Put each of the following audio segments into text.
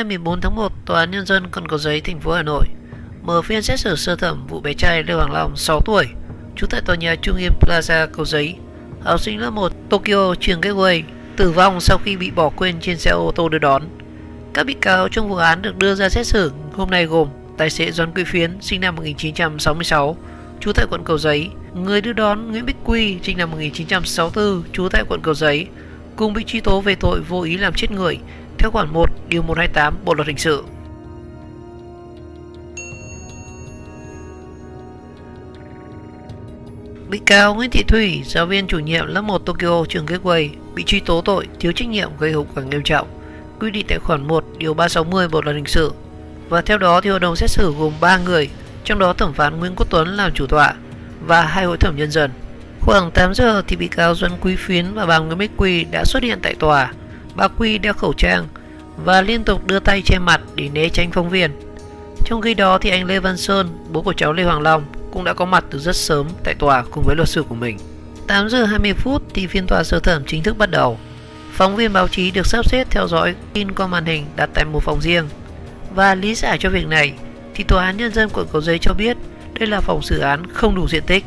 ngày 14 tháng 1, Tòa án Nhân dân quận Cầu Giấy, thành phố Hà Nội mở phiên xét xử sơ thẩm vụ bé trai Lê Hoàng Long, 6 tuổi, trú tại tòa nhà Trung Yên Plaza, Cầu Giấy, học sinh lớp 1 Tokyo trường Gateway, tử vong sau khi bị bỏ quên trên xe ô tô đưa đón. Các bị cáo trong vụ án được đưa ra xét xử hôm nay gồm tài xế Doãn Quý Phiến, sinh năm 1966, trú tại quận Cầu Giấy, người đưa đón Nguyễn Bích Quy, sinh năm 1964, trú tại quận Cầu Giấy, cùng bị truy tố về tội vô ý làm chết người theo khoản 1 điều 128 Bộ luật hình sự. Bị cáo Nguyễn Thị Thủy, giáo viên chủ nhiệm lớp 1 Tokyo trường Gateway, bị truy tố tội thiếu trách nhiệm gây hậu quả nghiêm trọng, quy định tại khoản 1 điều 360 Bộ luật hình sự. Và theo đó thì hội đồng xét xử gồm 3 người, trong đó thẩm phán Nguyễn Quốc Tuấn làm chủ tọa và 2 hội thẩm nhân dân. Khoảng 8 giờ thì bị cáo Doãn Quý Phiến và bà Nguyễn Bích Quy đã xuất hiện tại tòa. Bà Quy đeo khẩu trang và liên tục đưa tay che mặt để né tránh phóng viên. Trong khi đó thì anh Lê Văn Sơn, bố của cháu Lê Hoàng Long, cũng đã có mặt từ rất sớm tại tòa cùng với luật sư của mình. 8 giờ 20 phút thì phiên tòa sơ thẩm chính thức bắt đầu. Phóng viên báo chí được sắp xếp theo dõi tin qua màn hình đặt tại một phòng riêng. Và lý giải cho việc này thì Tòa án Nhân dân quận Cầu Giấy cho biết đây là phòng xử án không đủ diện tích.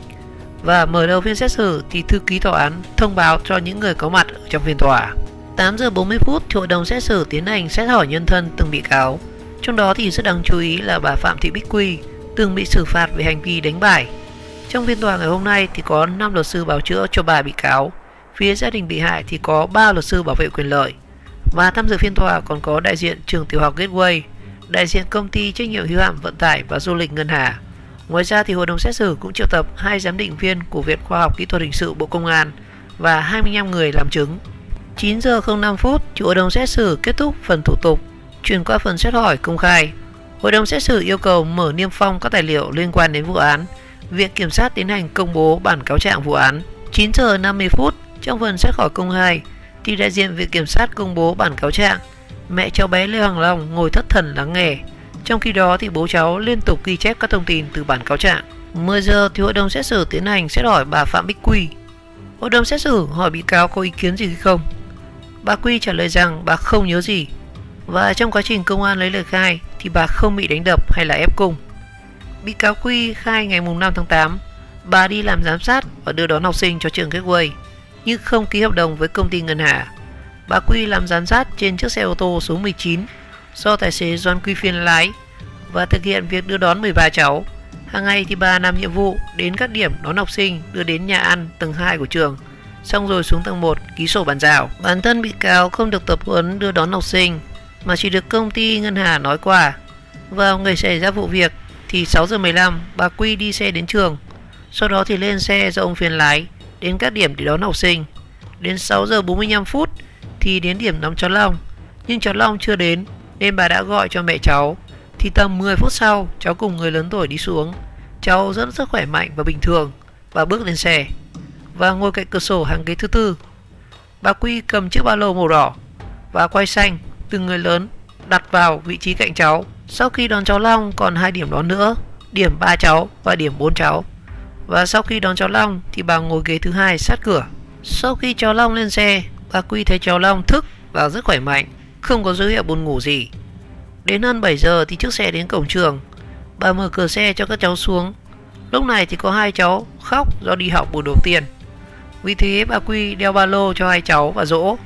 Và mở đầu phiên xét xử thì thư ký tòa án thông báo cho những người có mặt ở trong phiên tòa. 8 giờ 40 phút thì hội đồng xét xử tiến hành xét hỏi nhân thân từng bị cáo. Trong đó thì rất đáng chú ý là bà Phạm Thị Bích Quy từng bị xử phạt về hành vi đánh bài. Trong phiên tòa ngày hôm nay thì có 5 luật sư bào chữa cho 3 bị cáo. Phía gia đình bị hại thì có 3 luật sư bảo vệ quyền lợi. Và tham dự phiên tòa còn có đại diện trường tiểu học Gateway, đại diện công ty trách nhiệm hữu hạn vận tải và du lịch Ngân Hà. Ngoài ra thì hội đồng xét xử cũng triệu tập 2 giám định viên của Viện Khoa học Kỹ thuật Hình sự Bộ Công an và 25 người làm chứng. 9 giờ 05 phút thì hội đồng xét xử kết thúc phần thủ tục, chuyển qua phần xét hỏi công khai. Hội đồng xét xử yêu cầu mở niêm phong các tài liệu liên quan đến vụ án. Viện Kiểm sát tiến hành công bố bản cáo trạng vụ án. 9 giờ 50 phút trong phần xét hỏi công khai thì đại diện Viện Kiểm sát công bố bản cáo trạng. Mẹ cháu bé Lê Hoàng Long ngồi thất thần lắng nghe. Trong khi đó thì bố cháu liên tục ghi chép các thông tin từ bản cáo trạng. 10 giờ thì hội đồng xét xử tiến hành xét hỏi bà Phạm Bích Quy. Hội đồng xét xử hỏi bị cáo có ý kiến gì không. Bà Quy trả lời rằng bà không nhớ gì. Và trong quá trình công an lấy lời khai thì bà không bị đánh đập hay là ép cung. Bị cáo Quy khai ngày 5 tháng 8 bà đi làm giám sát và đưa đón học sinh cho trường Gateway nhưng không ký hợp đồng với công ty Ngân Hà. Bà Quy làm giám sát trên chiếc xe ô tô số 19 do tài xế Doãn Quý Phiến lái và thực hiện việc đưa đón 13 cháu. Hàng ngày thì bà làm nhiệm vụ đến các điểm đón học sinh đưa đến nhà ăn tầng 2 của trường, xong rồi xuống tầng 1 ký sổ bàn giao. Bản thân bị cáo không được tập huấn đưa đón học sinh mà chỉ được công ty Ngân Hà nói qua. Vào ngày xảy ra vụ việc thì 6 giờ 15 bà Quy đi xe đến trường, sau đó thì lên xe do ông Phiến lái đến các điểm để đón học sinh. Đến 6 giờ 45 phút thì đến điểm đón cháu Long, nhưng cháu Long chưa đến nên bà đã gọi cho mẹ cháu. Thì tầm 10 phút sau cháu cùng người lớn tuổi đi xuống. Cháu rất khỏe mạnh và bình thường và bước lên xe và ngồi cạnh cửa sổ hàng ghế thứ tư. Bà Quy cầm chiếc ba lô màu đỏ và quay xanh từng người lớn đặt vào vị trí cạnh cháu. Sau khi đón cháu Long còn 2 điểm đón nữa, điểm 3 cháu và điểm 4 cháu. Và sau khi đón cháu Long thì bà ngồi ghế thứ 2 sát cửa. Sau khi cháu Long lên xe, bà Quy thấy cháu Long thức và rất khỏe mạnh, không có dấu hiệu buồn ngủ gì. Đến hơn 7 giờ thì chiếc xe đến cổng trường. Bà mở cửa xe cho các cháu xuống. Lúc này thì có 2 cháu khóc do đi học buổi đầu tiên. Vì thế bà Quy đeo ba lô cho 2 cháu và dỗ,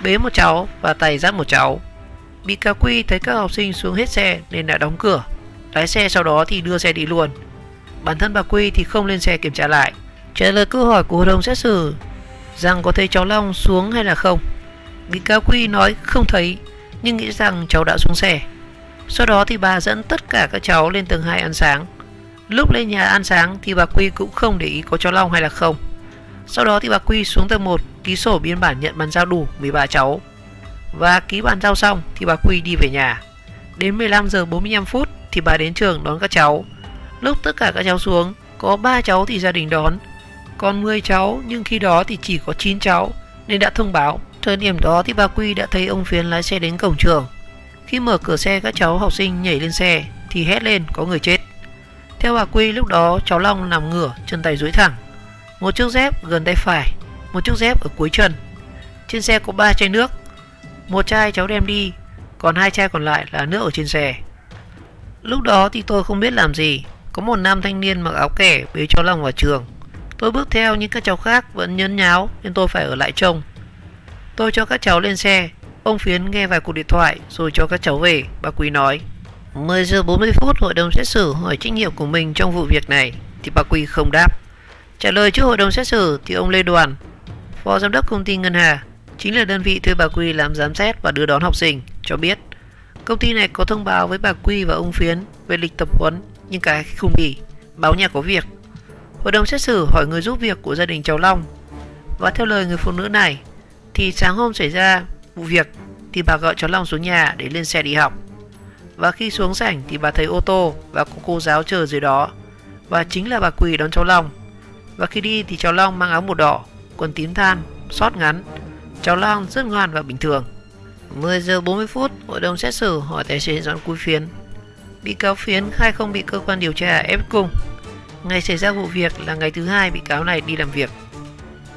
bế một cháu và tay dắt một cháu. Bị cáo Quy thấy các học sinh xuống hết xe nên đã đóng cửa. Lái xe sau đó thì đưa xe đi luôn. Bản thân bà Quy thì không lên xe kiểm tra lại. Trả lời câu hỏi của hội đồng xét xử rằng có thấy cháu Long xuống hay là không, bị cáo Quy nói không thấy nhưng nghĩ rằng cháu đã xuống xe. Sau đó thì bà dẫn tất cả các cháu lên tầng 2 ăn sáng. Lúc lên nhà ăn sáng thì bà Quy cũng không để ý có cháu Long hay là không. Sau đó thì bà Quy xuống tầng 1 ký sổ biên bản nhận bàn giao đủ 13 cháu. Và ký bàn giao xong thì bà Quy đi về nhà. Đến 15 giờ 45 phút thì bà đến trường đón các cháu. Lúc tất cả các cháu xuống, có 3 cháu thì gia đình đón, còn 10 cháu nhưng khi đó thì chỉ có 9 cháu nên đã thông báo. Thời điểm đó thì bà Quy đã thấy ông Phiến lái xe đến cổng trường. Khi mở cửa xe các cháu học sinh nhảy lên xe thì hét lên có người chết. Theo bà Quy lúc đó cháu Long nằm ngửa, chân tay duỗi thẳng, một chiếc dép gần tay phải, một chiếc dép ở cuối chân. Trên xe có 3 chai nước. Một chai cháu đem đi còn 2 chai còn lại là nước ở trên xe. Lúc đó thì tôi không biết làm gì. Có một nam thanh niên mặc áo kẻ bế cháu Long vào trường. Tôi bước theo nhưng các cháu khác vẫn nhấn nháo nên tôi phải ở lại trông. Tôi cho các cháu lên xe. Ông Phiến nghe vài cuộc điện thoại rồi cho các cháu về. Bà Quý nói 10 giờ 40 phút hội đồng xét xử hỏi trách nhiệm của mình trong vụ việc này thì bà Quý không đáp. Trả lời trước hội đồng xét xử thì ông Lê Đoàn, phó giám đốc công ty Ngân Hà, chính là đơn vị thuê bà Quý làm giám sát và đưa đón học sinh, cho biết công ty này có thông báo với bà Quý và ông Phiến về lịch tập huấn nhưng cả không đi, báo nhà có việc. Hội đồng xét xử hỏi người giúp việc của gia đình cháu Long và theo lời người phụ nữ này thì sáng hôm xảy ra vụ việc thì bà gọi cháu Long xuống nhà để lên xe đi học. Và khi xuống sảnh thì bà thấy ô tô và có cô giáo chờ dưới đó và chính là bà Quý đón cháu Long. Và khi đi thì cháu Long mang áo màu đỏ, quần tím than, short ngắn. Cháu Long rất ngoan và bình thường. 10 giờ 40 phút, hội đồng xét xử hỏi tài xế Doãn Quý Phiến. Bị cáo Phiến khai không bị cơ quan điều tra ép cung. Ngày xảy ra vụ việc là ngày thứ 2 bị cáo này đi làm việc.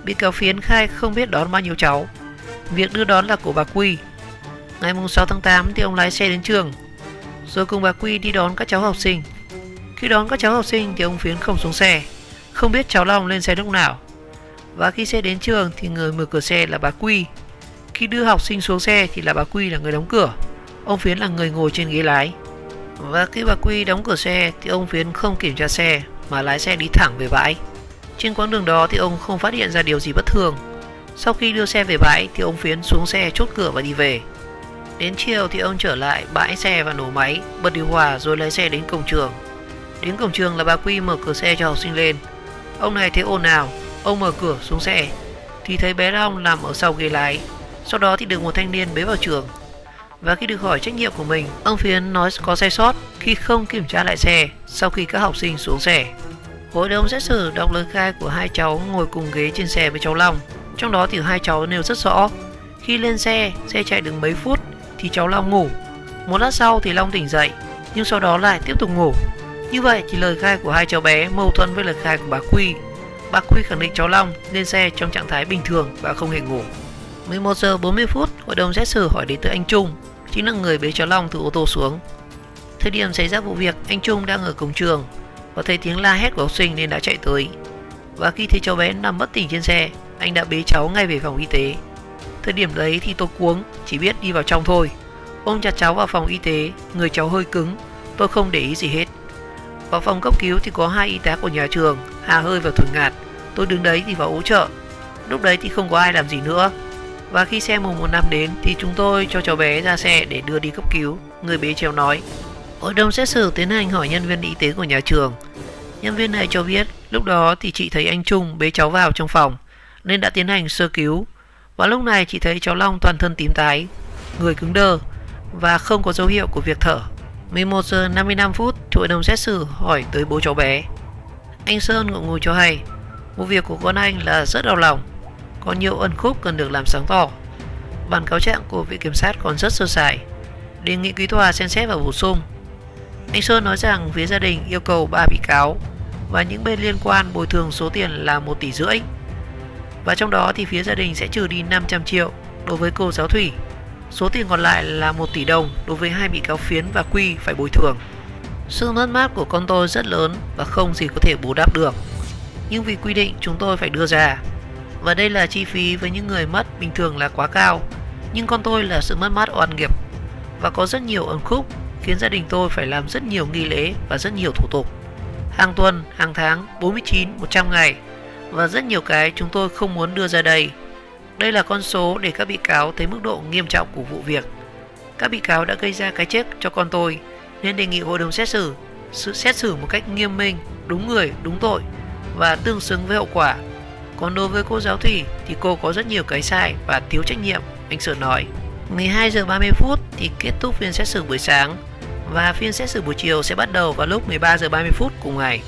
Bị cáo Phiến khai không biết đón bao nhiêu cháu. Việc đưa đón là của bà Quý. Ngày 6 tháng 8 thì ông lái xe đến trường, rồi cùng bà Quý đi đón các cháu học sinh. Khi đón các cháu học sinh thì ông Phiến không xuống xe, không biết cháu Long lên xe lúc nào. Và khi xe đến trường thì người mở cửa xe là bà Quý. Khi đưa học sinh xuống xe thì là bà Quý là người đóng cửa. Ông Phiến là người ngồi trên ghế lái. Và khi bà Quý đóng cửa xe thì ông Phiến không kiểm tra xe mà lái xe đi thẳng về bãi. Trên quãng đường đó thì ông không phát hiện ra điều gì bất thường. Sau khi đưa xe về bãi thì ông Phiến xuống xe chốt cửa và đi về. Đến chiều thì ông trở lại bãi xe và nổ máy, bật điều hòa rồi lái xe đến cổng trường. Đến cổng trường là bà Quý mở cửa xe cho học sinh lên. Ông này thấy ồn ào, ông mở cửa xuống xe thì thấy bé Long nằm ở sau ghế lái. Sau đó thì được một thanh niên bế vào trường. Và khi được hỏi trách nhiệm của mình, ông Phiến nói có sai sót khi không kiểm tra lại xe sau khi các học sinh xuống xe. Hội đồng xét xử đọc lời khai của 2 cháu ngồi cùng ghế trên xe với cháu Long. Trong đó thì 2 cháu nêu rất rõ. Khi lên xe chạy được mấy phút thì cháu Long ngủ. Một lát sau thì Long tỉnh dậy, nhưng sau đó lại tiếp tục ngủ. Như vậy thì lời khai của 2 cháu bé mâu thuẫn với lời khai của bà Quý. Bà Quý khẳng định cháu Long lên xe trong trạng thái bình thường và không hề ngủ. 11 giờ 40 phút, hội đồng xét xử hỏi đến tới anh Trung, chính là người bế cháu Long từ ô tô xuống. Thời điểm xảy ra vụ việc, anh Trung đang ở cổng trường và thấy tiếng la hét của học sinh nên đã chạy tới. Và khi thấy cháu bé nằm bất tỉnh trên xe, anh đã bế cháu ngay về phòng y tế. Thời điểm đấy thì tôi cuống, chỉ biết đi vào trong thôi. Ôm chặt cháu vào phòng y tế, người cháu hơi cứng, tôi không để ý gì hết. Vào phòng cấp cứu thì có 2 y tá của nhà trường, Hà Hơi và Thuần Ngạt. Tôi đứng đấy thì vào hỗ trợ. Lúc đấy thì không có ai làm gì nữa. Và khi xe 115 đến thì chúng tôi cho cháu bé ra xe để đưa đi cấp cứu, người bế cháu nói. Hội đồng xét xử tiến hành hỏi nhân viên y tế của nhà trường. Nhân viên này cho biết lúc đó thì chị thấy anh Trung bế cháu vào trong phòng nên đã tiến hành sơ cứu. Và lúc này chị thấy cháu Long toàn thân tím tái, người cứng đơ và không có dấu hiệu của việc thở. 11 giờ 55 phút, hội đồng xét xử hỏi tới bố cháu bé. Anh Sơn ngậm ngùi cho hay, vụ việc của con anh là rất đau lòng, có nhiều ẩn khúc cần được làm sáng tỏ. Bản cáo trạng của viện kiểm sát còn rất sơ sài, đề nghị quý tòa xem xét và bổ sung. Anh Sơn nói rằng phía gia đình yêu cầu 3 bị cáo và những bên liên quan bồi thường số tiền là 1,5 tỷ. Và trong đó thì phía gia đình sẽ trừ đi 500 triệu đối với cô giáo Thủy. Số tiền còn lại là 1 tỷ đồng đối với 2 bị cáo Phiến và Quý phải bồi thường. Sự mất mát của con tôi rất lớn và không gì có thể bù đắp được. Nhưng vì quy định chúng tôi phải đưa ra. Và đây là chi phí với những người mất bình thường là quá cao. Nhưng con tôi là sự mất mát oan nghiệp. Và có rất nhiều ẩn khúc khiến gia đình tôi phải làm rất nhiều nghi lễ và rất nhiều thủ tục. Hàng tuần, hàng tháng, 49, 100 ngày. Và rất nhiều cái chúng tôi không muốn đưa ra đây. Đây là con số để các bị cáo thấy mức độ nghiêm trọng của vụ việc. Các bị cáo đã gây ra cái chết cho con tôi nên đề nghị hội đồng xét xử xét xử một cách nghiêm minh, đúng người, đúng tội và tương xứng với hậu quả. Còn đối với cô giáo Thủy thì cô có rất nhiều cái sai và thiếu trách nhiệm, anh Sơn nói. 12 giờ 30 phút thì kết thúc phiên xét xử buổi sáng và phiên xét xử buổi chiều sẽ bắt đầu vào lúc 13 giờ 30 phút cùng ngày.